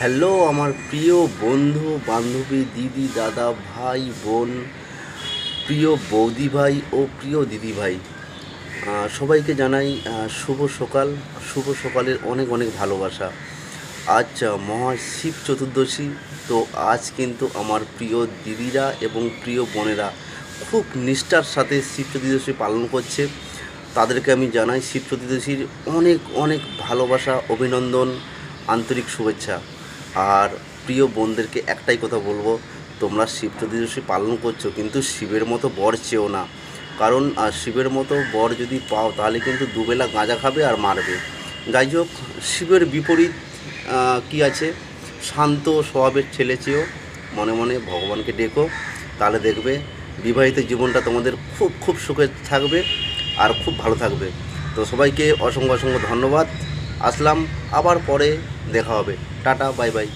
Hello আমার প্রিয় বন্ধু বান্ধবী দিদি দাদা ভাই বোন, প্রিয় বৌদি ভাই ও প্রিয় দিদি ভাই, সবাইকে জানাই শুভ সকাল। শুভ সকালের অনেক অনেক ভালোবাসা। আজ মহাশিব চতুর্দশী। তো আজ কিন্তু আমার প্রিয় দিদিরা এবং প্রিয় বোনেরা খুব নিষ্ঠার সাথে শিব চতুর্দশী পালন করছে। তাদেরকে আমি জানাই শিব চতুর্দশীর অনেক অনেক ভালোবাসা, অভিনন্দন, আন্তরিক শুভেচ্ছা। আর প্রিয় বোনদেরকে একটাই কথা বলবো, তোমরা শিব চতুর্দশী পালন করছো কিন্তু শিবের মতো বর চেও না। কারণ শিবের মতো বর যদি পাও তাহলে কিন্তু দুবেলা গাঁজা খাবে আর মারবে। যাই হোক, শিবের বিপরীত কি আছে? শান্ত স্বভাবের ছেলে চেয়েও মনে মনে ভগবানকে ডেকো, তাহলে দেখবে বিবাহিত জীবনটা তোমাদের খুব খুব সুখে থাকবে আর খুব ভালো থাকবে। তো সবাইকে অসংখ্য অসংখ্য ধন্যবাদ। আসলাম, আবার পরে দেখা হবে। Tata, bye bye.